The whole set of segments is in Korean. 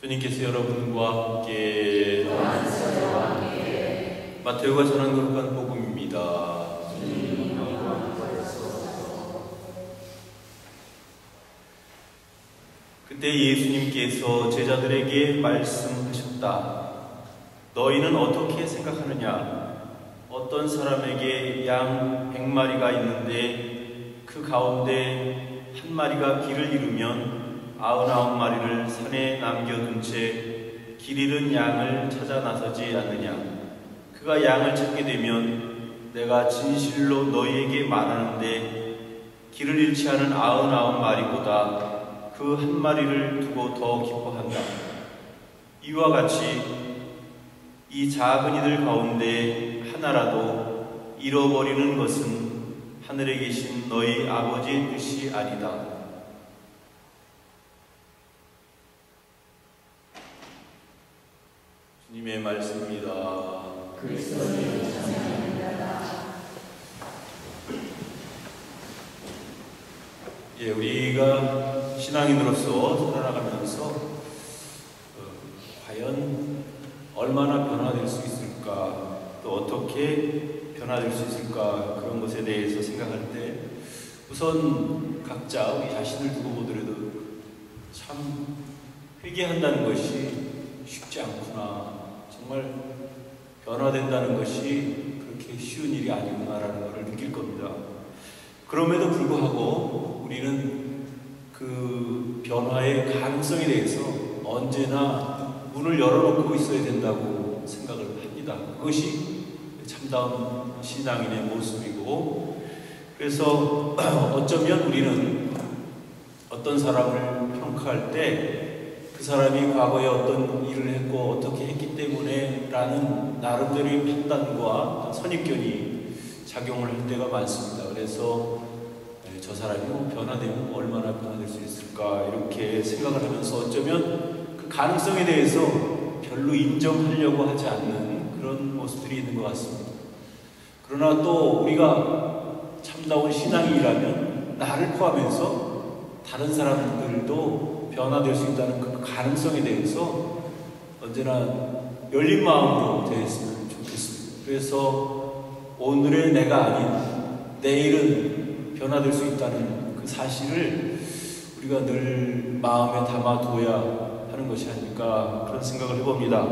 주님께서 여러분과 함께 마태오가 전한 거룩한 복음입니다. 그때 예수님께서 제자들에게 말씀하셨다. 너희는 어떻게 생각하느냐? 어떤 사람에게 양 100마리가 있는데 그 가운데 한 마리가 길을 잃으면 99마리를 산에 남겨둔 채 길 잃은 양을 찾아 나서지 않느냐? 그가 양을 찾게 되면 내가 진실로 너희에게 말하는데 길을 잃지 않은 99마리보다 그 한 마리를 두고 더 기뻐한다. 이와 같이 이 작은 이들 가운데 하나라도 잃어버리는 것은 하늘에 계신 너희 아버지의 뜻이 아니다. 주님의 말씀입니다. 그리스도님 찬양합니다. 우리가 신앙인으로서 살아나가면서 과연 얼마나 변화될 수 있을까, 또 어떻게 변화될 수 있을까, 그런 것에 대해서 생각할 때 우선 각자 우리 자신을 두고 보더라도 참 회개한다는 것이 쉽지 않구나, 정말 변화된다는 것이 그렇게 쉬운 일이 아니구나라는 것을 느낄 겁니다. 그럼에도 불구하고 우리는 그 변화의 가능성에 대해서 언제나 문을 열어놓고 있어야 된다고 생각을 합니다. 그것이 참다운 신앙인의 모습이고, 그래서 어쩌면 우리는 어떤 사람을 평가할 때 그 사람이 과거에 어떤 일을 했고 어떻게 했기 때문에 라는 나름대로의 판단과 선입견이 작용을 할 때가 많습니다. 그래서 저 사람이 변화되면 얼마나 변화될 수 있을까, 이렇게 생각을 하면서 어쩌면 그 가능성에 대해서 별로 인정하려고 하지 않는 그런 모습들이 있는 것 같습니다. 그러나 또 우리가 참다운 신앙이라면 나를 포함해서 다른 사람들도 변화될 수 있다는 그 가능성에 대해서 언제나 열린 마음으로 대했으면 좋겠습니다. 그래서 오늘의 내가 아닌 내일은 변화될 수 있다는 그 사실을 우리가 늘 마음에 담아둬야 하는 것이 아닐까, 그런 생각을 해봅니다.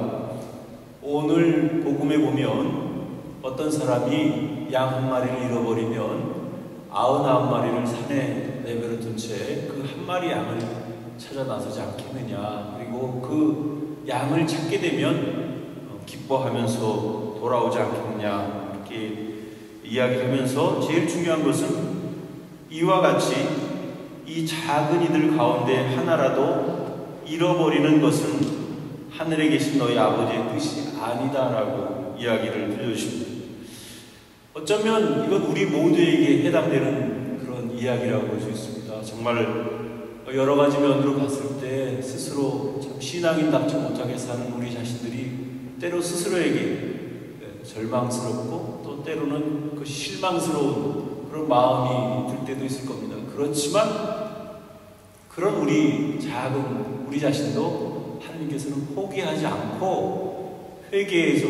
오늘 복음에 보면 어떤 사람이 양 한 마리를 잃어버리면 99마리를 산에 내버려 둔 채 그 한 마리 양을 찾아 나서지 않겠느냐, 그리고 그 양을 찾게 되면 기뻐하면서 돌아오지 않겠느냐, 이렇게 이야기하면서 제일 중요한 것은 이와 같이 이 작은 이들 가운데 하나라도 잃어버리는 것은 하늘에 계신 너희 아버지의 뜻이 아니다라고 이야기를 들려주십니다. 어쩌면 이건 우리 모두에게 해당되는 그런 이야기라고 볼 수 있습니다. 정말 여러 가지 면으로 봤을 때 스스로 참 신앙인답지 못하게 사는 우리 자신들이 때로 스스로에게 절망스럽고 또 때로는 그 실망스러운 그런 마음이 들 때도 있을 겁니다. 그렇지만 그런 우리 작은 우리 자신도 하나님께서는 포기하지 않고 회개해서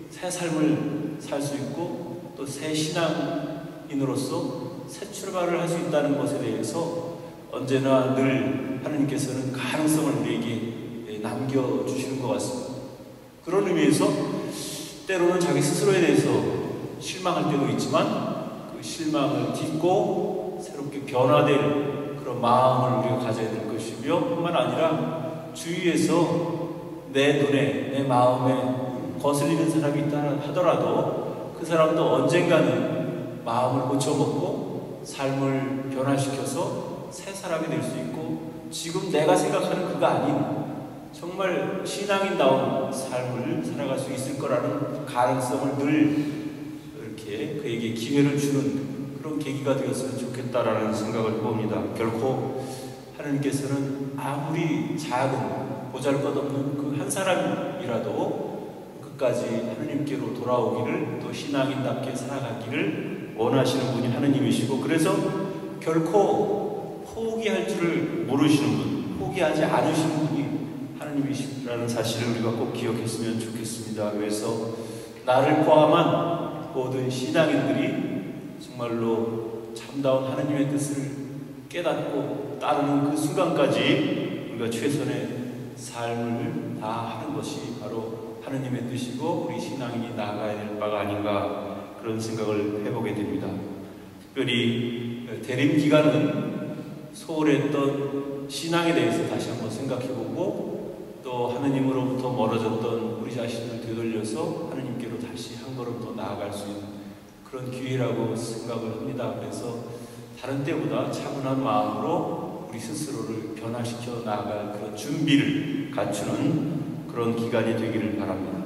새 삶을 살 수 있고 또 새 신앙인으로서 새 출발을 할 수 있다는 것에 대해서 언제나 늘 하나님께서는 가능성을 우리에게 남겨주시는 것 같습니다. 그런 의미에서 때로는 자기 스스로에 대해서 실망할 때도 있지만 그 실망을 딛고 새롭게 변화될 그런 마음을 우리가 가져야 될 것이며, 뿐만 아니라 주위에서 내 눈에 내 마음에 거슬리는 사람이 있다 하더라도 그 사람도 언젠가는 마음을 고쳐먹고 삶을 변화시켜서 새 사람이 될 수 있고, 지금 내가 생각하는 그가 아닌 정말 신앙인다운 삶을 살아갈 수 있을 거라는 가능성을 늘 이렇게 그에게 기회를 주는 그런 계기가 되었으면 좋겠다라는 생각을 해봅니다. 결코 하나님께서는 아무리 작은 보잘것없는 그 한 사람이라도 끝까지 하나님께로 돌아오기를, 또 신앙인답게 살아가기를 원하시는 분이 하나님이시고, 그래서 결코 포기할 줄을 모르시는 분, 포기하지 않으시는 분이 하나님이시라는 사실을 우리가 꼭 기억했으면 좋겠습니다. 그래서 나를 포함한 모든 신앙인들이 정말로 참다운 하나님의 뜻을 깨닫고 따르는 그 순간까지 우리가 최선의 삶을 다하는 것이 바로 하나님의 뜻이고 우리 신앙인이 나아가야 될 바가 아닌가 그런 생각을 해보게 됩니다. 특별히 대림 기간은 소홀했던 신앙에 대해서 다시 한번 생각해보고 또 하느님으로부터 멀어졌던 우리 자신을 되돌려서 하느님께로 다시 한 걸음 더 나아갈 수 있는 그런 기회라고 생각을 합니다. 그래서 다른 때보다 차분한 마음으로 우리 스스로를 변화시켜 나아갈 그런 준비를 갖추는 그런 기간이 되기를 바랍니다.